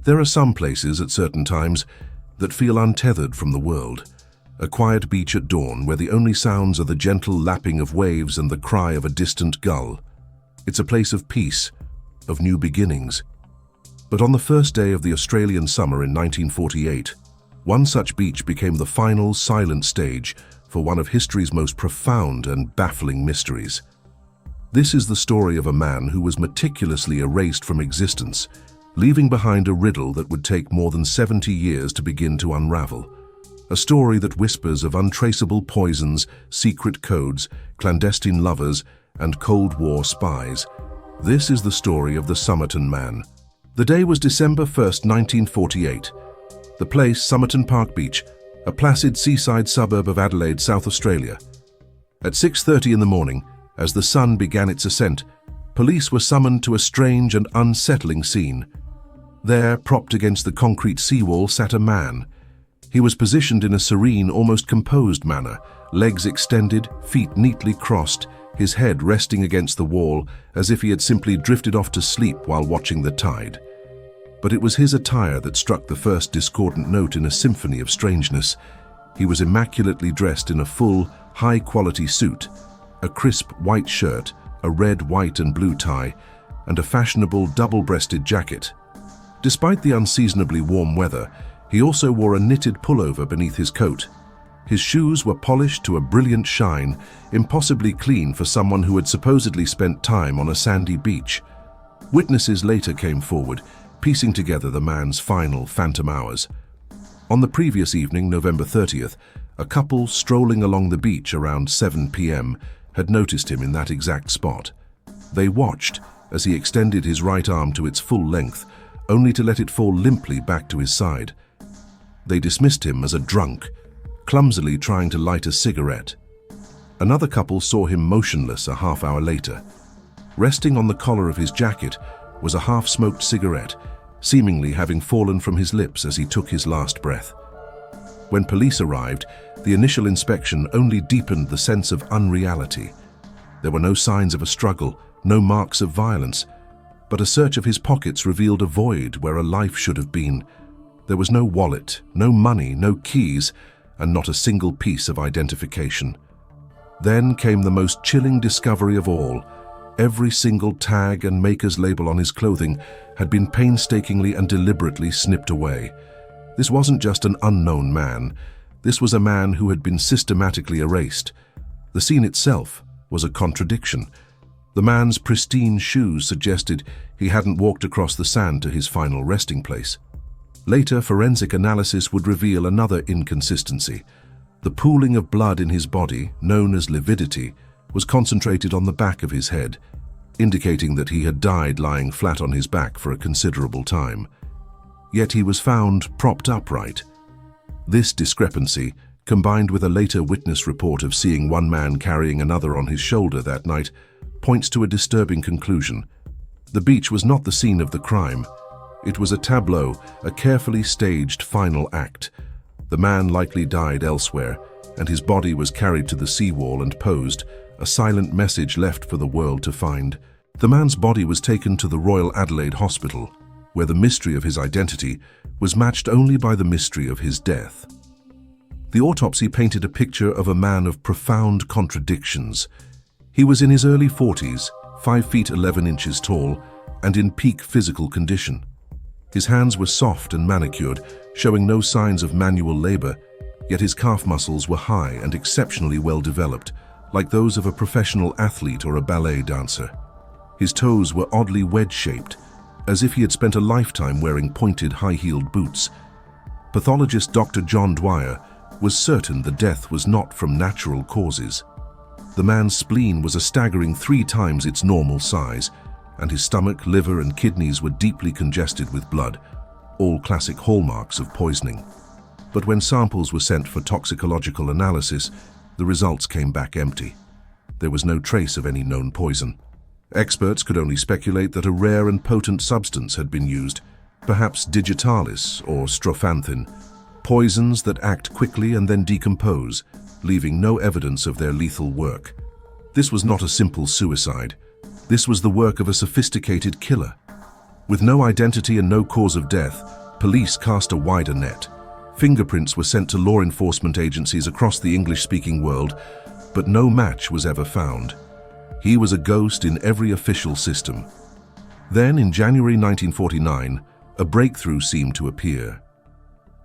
There are some places at certain times that feel untethered from the world. A quiet beach at dawn where the only sounds are the gentle lapping of waves and the cry of a distant gull. It's a place of peace, of new beginnings. But on the first day of the Australian summer in 1948, one such beach became the final silent stage for one of history's most profound and baffling mysteries. This is the story of a man who was meticulously erased from existence, leaving behind a riddle that would take more than 70 years to begin to unravel. A story that whispers of untraceable poisons, secret codes, clandestine lovers, and Cold War spies. This is the story of the Somerton Man. The day was December 1st, 1948. The place, Somerton Park Beach, a placid seaside suburb of Adelaide, South Australia. At 6:30 in the morning, as the sun began its ascent, police were summoned to a strange and unsettling scene. There, propped against the concrete seawall, sat a man. He was positioned in a serene, almost composed manner, legs extended, feet neatly crossed, his head resting against the wall as if he had simply drifted off to sleep while watching the tide. But it was his attire that struck the first discordant note in a symphony of strangeness. He was immaculately dressed in a full, high-quality suit, a crisp white shirt, a red, white and blue tie, and a fashionable double-breasted jacket. Despite the unseasonably warm weather, he also wore a knitted pullover beneath his coat. His shoes were polished to a brilliant shine, impossibly clean for someone who had supposedly spent time on a sandy beach. Witnesses later came forward, piecing together the man's final phantom hours. On the previous evening, November 30th, a couple strolling along the beach around 7 p.m. had noticed him in that exact spot. They watched as he extended his right arm to its full length, only to let it fall limply back to his side. They dismissed him as a drunk, clumsily trying to light a cigarette. Another couple saw him motionless a half hour later. Resting on the collar of his jacket was a half-smoked cigarette, seemingly having fallen from his lips as he took his last breath. When police arrived, the initial inspection only deepened the sense of unreality. There were no signs of a struggle, no marks of violence, but a search of his pockets revealed a void where a life should have been. There was no wallet, no money, no keys, and not a single piece of identification. Then came the most chilling discovery of all. Every single tag and maker's label on his clothing had been painstakingly and deliberately snipped away. This wasn't just an unknown man. This was a man who had been systematically erased. The scene itself was a contradiction. The man's pristine shoes suggested he hadn't walked across the sand to his final resting place. Later, forensic analysis would reveal another inconsistency. The pooling of blood in his body, known as lividity, was concentrated on the back of his head, indicating that he had died lying flat on his back for a considerable time. Yet he was found propped upright. This discrepancy, combined with a later witness report of seeing one man carrying another on his shoulder that night, points to a disturbing conclusion. The beach was not the scene of the crime. It was a tableau, a carefully staged final act. The man likely died elsewhere, and his body was carried to the seawall and posed, a silent message left for the world to find. The man's body was taken to the Royal Adelaide Hospital, where the mystery of his identity was matched only by the mystery of his death. The autopsy painted a picture of a man of profound contradictions. He was in his early 40s, 5 feet 11 inches tall, and in peak physical condition. His hands were soft and manicured, showing no signs of manual labor, yet his calf muscles were high and exceptionally well developed, like those of a professional athlete or a ballet dancer. His toes were oddly wedge-shaped, as if he had spent a lifetime wearing pointed high-heeled boots. Pathologist Dr. John Dwyer was certain the death was not from natural causes. The man's spleen was a staggering 3 times its normal size, and his stomach, liver, and kidneys were deeply congested with blood, all classic hallmarks of poisoning. But when samples were sent for toxicological analysis, the results came back empty. There was no trace of any known poison. Experts could only speculate that a rare and potent substance had been used, perhaps digitalis or strophanthin, poisons that act quickly and then decompose, leaving no evidence of their lethal work. This was not a simple suicide. This was the work of a sophisticated killer. With no identity and no cause of death, police cast a wider net. Fingerprints were sent to law enforcement agencies across the English-speaking world, but no match was ever found. He was a ghost in every official system. Then, in January 1949, a breakthrough seemed to appear.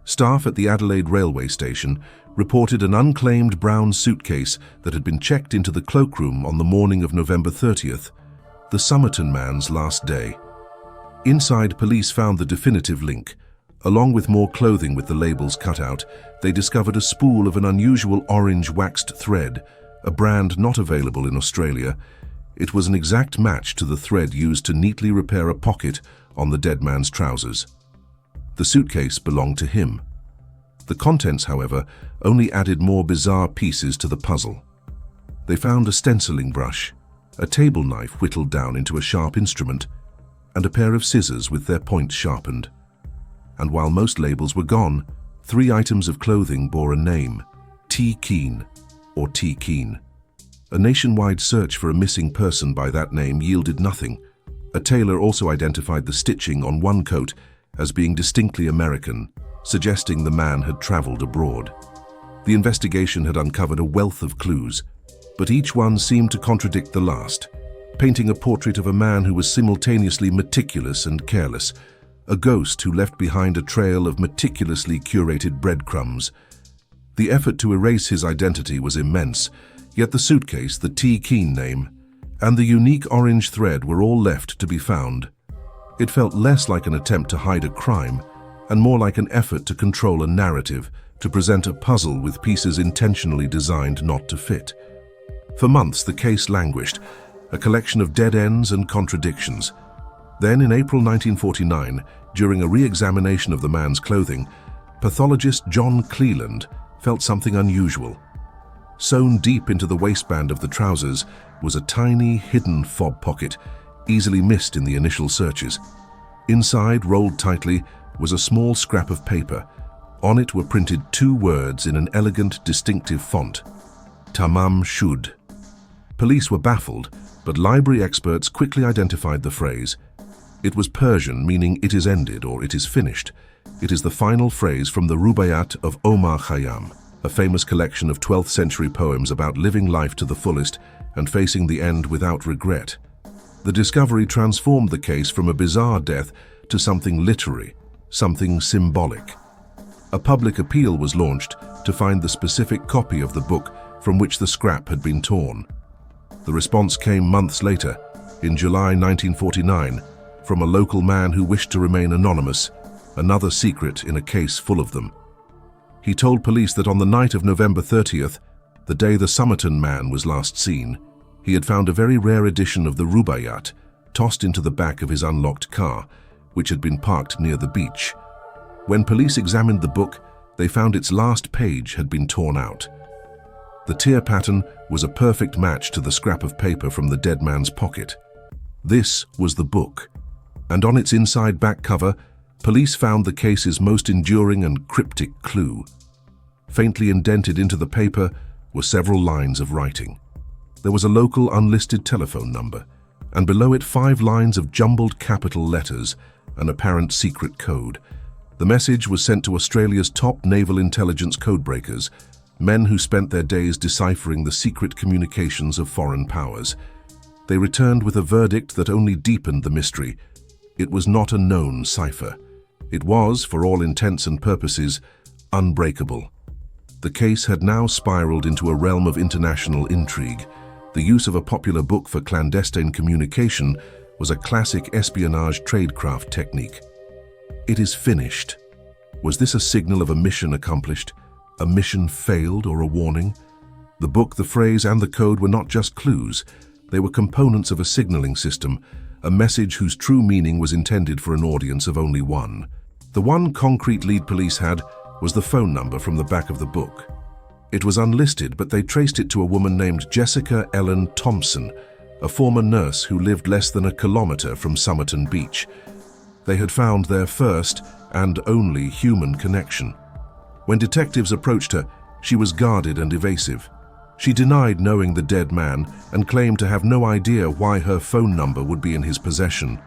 Staff at the Adelaide railway station reported an unclaimed brown suitcase that had been checked into the cloakroom on the morning of November 30th, the Somerton Man's last day. Inside, police found the definitive link. Along with more clothing with the labels cut out, they discovered a spool of an unusual orange waxed thread, a brand not available in Australia. It was an exact match to the thread used to neatly repair a pocket on the dead man's trousers. The suitcase belonged to him. The contents, however, only added more bizarre pieces to the puzzle. They found a stenciling brush, a table knife whittled down into a sharp instrument, and a pair of scissors with their points sharpened. And while most labels were gone, 3 items of clothing bore a name: T. Keen or T. Keen. A nationwide search for a missing person by that name yielded nothing. A tailor also identified the stitching on one coat as being distinctly American, suggesting the man had traveled abroad. The investigation had uncovered a wealth of clues, but each one seemed to contradict the last, painting a portrait of a man who was simultaneously meticulous and careless, a ghost who left behind a trail of meticulously curated breadcrumbs. The effort to erase his identity was immense, yet the suitcase, the T. Keen name, and the unique orange thread were all left to be found. It felt less like an attempt to hide a crime, and more like an effort to control a narrative, to present a puzzle with pieces intentionally designed not to fit. For months, the case languished, a collection of dead ends and contradictions. Then, in April 1949, during a re-examination of the man's clothing, pathologist John Cleland felt something unusual. Sewn deep into the waistband of the trousers was a tiny, hidden fob pocket, easily missed in the initial searches. Inside, rolled tightly, was a small scrap of paper. On it were printed 2 words in an elegant, distinctive font: Tamam Shud. Police were baffled, but library experts quickly identified the phrase. It was Persian, meaning "it is ended" or "it is finished." It is the final phrase from the Rubaiyat of Omar Khayyam, a famous collection of 12th century poems about living life to the fullest and facing the end without regret. The discovery transformed the case from a bizarre death to something literary, something symbolic. A public appeal was launched to find the specific copy of the book from which the scrap had been torn. The response came months later, in July 1949, from a local man who wished to remain anonymous, another secret in a case full of them. He told police that on the night of November 30th, the day the Somerton Man was last seen, he had found a very rare edition of the Rubaiyat tossed into the back of his unlocked car, which had been parked near the beach. When police examined the book, they found its last page had been torn out. The tear pattern was a perfect match to the scrap of paper from the dead man's pocket. This was the book, and on its inside back cover, police found the case's most enduring and cryptic clue. Faintly indented into the paper were several lines of writing. There was a local unlisted telephone number, and below it 5 lines of jumbled capital letters, an apparent secret code. The message was sent to Australia's top naval intelligence codebreakers, men who spent their days deciphering the secret communications of foreign powers. They returned with a verdict that only deepened the mystery. It was not a known cipher. It was, for all intents and purposes, unbreakable. The case had now spiraled into a realm of international intrigue. The use of a popular book for clandestine communication was a classic espionage tradecraft technique. It is finished. Was this a signal of a mission accomplished? A mission failed or a warning? The book, the phrase, and the code were not just clues. They were components of a signaling system, a message whose true meaning was intended for an audience of only one. The one concrete lead police had was the phone number from the back of the book. It was unlisted, but they traced it to a woman named Jessica Ellen Thompson, a former nurse who lived less than a kilometer from Somerton Beach. They had found their first and only human connection. When detectives approached her, she was guarded and evasive. She denied knowing the dead man and claimed to have no idea why her phone number would be in his possession.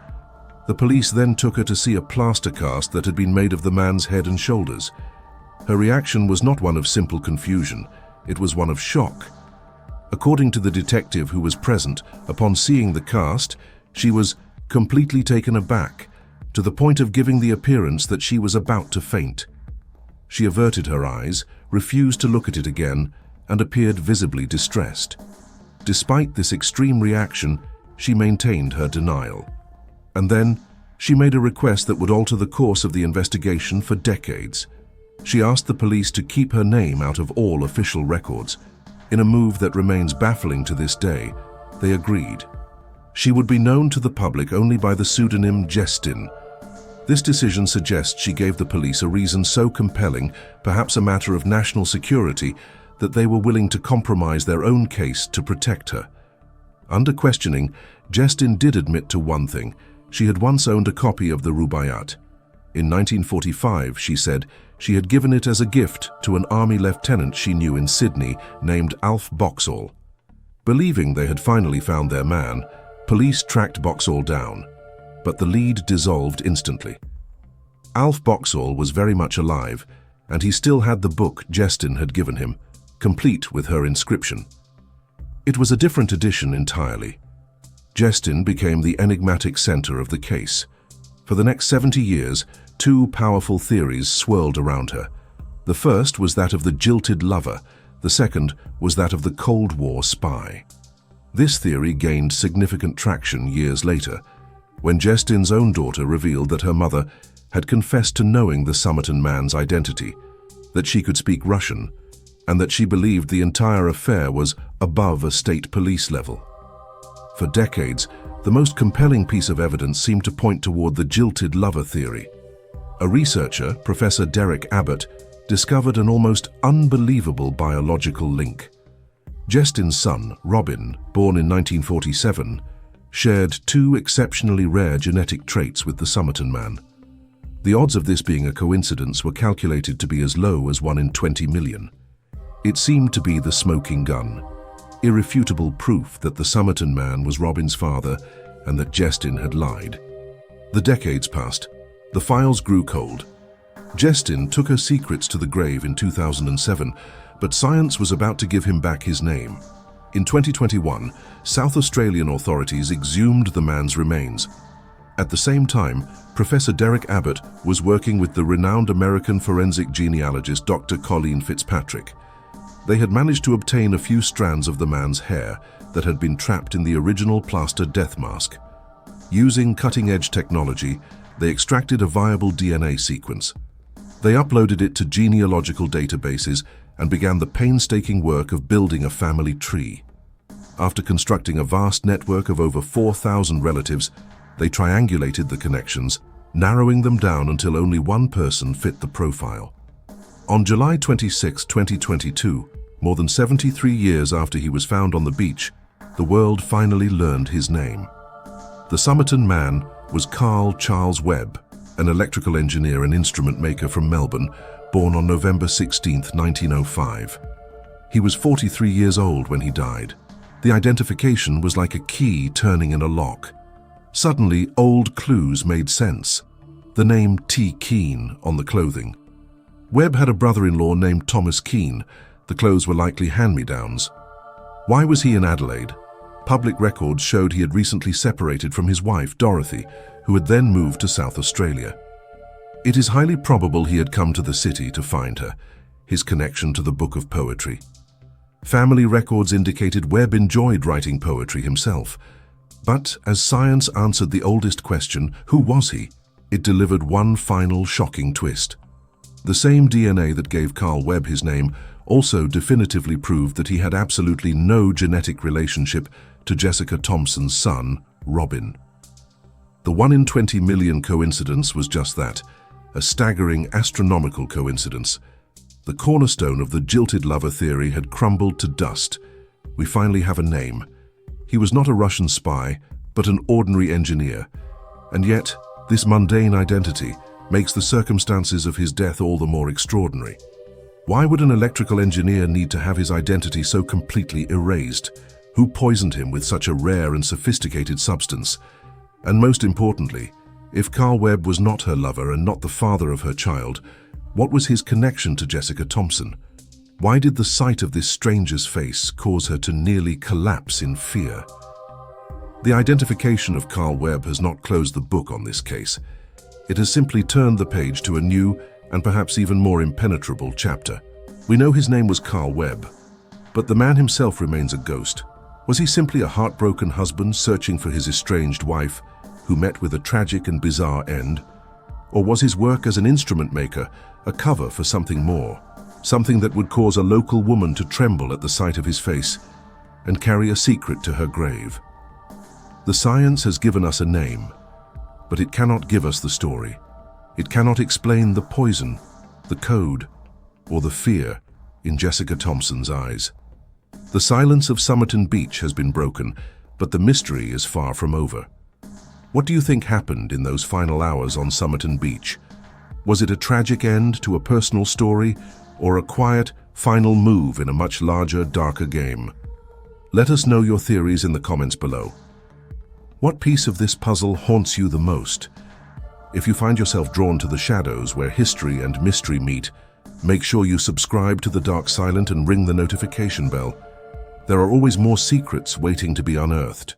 The police then took her to see a plaster cast that had been made of the man's head and shoulders. Her reaction was not one of simple confusion, it was one of shock. According to the detective who was present, upon seeing the cast, she was completely taken aback, to the point of giving the appearance that she was about to faint. She averted her eyes, refused to look at it again, and appeared visibly distressed. Despite this extreme reaction, she maintained her denial. And then, she made a request that would alter the course of the investigation for decades. She asked the police to keep her name out of all official records. In a move that remains baffling to this day, they agreed. She would be known to the public only by the pseudonym Jestin. This decision suggests she gave the police a reason so compelling, perhaps a matter of national security, that they were willing to compromise their own case to protect her. Under questioning, Jestin did admit to one thing: she had once owned a copy of the Rubaiyat. In 1945, she said, she had given it as a gift to an army lieutenant she knew in Sydney named Alf Boxall. Believing they had finally found their man, police tracked Boxall down, but the lead dissolved instantly. Alf Boxall was very much alive, and he still had the book Jestin had given him, complete with her inscription. It was a different edition entirely. Jestin became the enigmatic center of the case. For the next 70 years, two powerful theories swirled around her. The first was that of the jilted lover, the second was that of the Cold War spy. This theory gained significant traction years later, when Jestin's own daughter revealed that her mother had confessed to knowing the Somerton Man's identity, that she could speak Russian, and that she believed the entire affair was above a state police level. For decades, the most compelling piece of evidence seemed to point toward the jilted lover theory. A researcher, Professor Derek Abbott, discovered an almost unbelievable biological link. Jestin's son, Robin, born in 1947, shared two exceptionally rare genetic traits with the Somerton Man. The odds of this being a coincidence were calculated to be as low as 1 in 20 million. It seemed to be the smoking gun, irrefutable proof that the Somerton Man was Robin's father and that Jestin had lied. The decades passed. The files grew cold. Jestin took her secrets to the grave in 2007, but science was about to give him back his name. In 2021, South Australian authorities exhumed the man's remains. At the same time, Professor Derek Abbott was working with the renowned American forensic genealogist Dr. Colleen Fitzpatrick. They had managed to obtain a few strands of the man's hair that had been trapped in the original plaster death mask. Using cutting-edge technology, they extracted a viable DNA sequence. They uploaded it to genealogical databases and began the painstaking work of building a family tree. After constructing a vast network of over 4,000 relatives, they triangulated the connections, narrowing them down until only one person fit the profile. On July 26, 2022, more than 73 years after he was found on the beach, the world finally learned his name. The Somerton Man was Carl Charles Webb, an electrical engineer and instrument maker from Melbourne, born on November 16, 1905. He was 43 years old when he died. The identification was like a key turning in a lock. Suddenly, old clues made sense. The name T. Keane on the clothing. Webb had a brother-in-law named Thomas Keane. The clothes were likely hand-me-downs. Why was he in Adelaide? Public records showed he had recently separated from his wife, Dorothy, who had then moved to South Australia. It is highly probable he had come to the city to find her, his connection to the book of poetry. Family records indicated Webb enjoyed writing poetry himself. But as science answered the oldest question, who was he? It delivered one final shocking twist. The same DNA that gave Carl Webb his name also definitively proved that he had absolutely no genetic relationship to Jessica Thompson's son, Robin. The 1 in 20 million coincidence was just that, a staggering astronomical coincidence. The cornerstone of the jilted lover theory had crumbled to dust. We finally have a name. He was not a Russian spy, but an ordinary engineer. And yet, this mundane identity makes the circumstances of his death all the more extraordinary. Why would an electrical engineer need to have his identity so completely erased? Who poisoned him with such a rare and sophisticated substance? And most importantly, If Carl Webb was not her lover and not the father of her child, what was his connection to Jessica Thompson? Why did the sight of this stranger's face cause her to nearly collapse in fear? The identification of Carl Webb has not closed the book on this case. It has simply turned the page to a new and perhaps even more impenetrable chapter. We know his name was Carl Webb, but the man himself remains a ghost. Was he simply a heartbroken husband searching for his estranged wife, who met with a tragic and bizarre end? Or was his work as an instrument maker a cover for something more, something that would cause a local woman to tremble at the sight of his face and carry a secret to her grave? The science has given us a name, but it cannot give us the story. It cannot explain the poison, the code, or the fear in Jessica Thompson's eyes. The silence of Somerton Beach has been broken, but the mystery is far from over. What do you think happened in those final hours on Somerton Beach? Was it a tragic end to a personal story, or a quiet, final move in a much larger, darker game? Let us know your theories in the comments below. What piece of this puzzle haunts you the most? If you find yourself drawn to the shadows where history and mystery meet, make sure you subscribe to The Dark Silent and ring the notification bell. There are always more secrets waiting to be unearthed.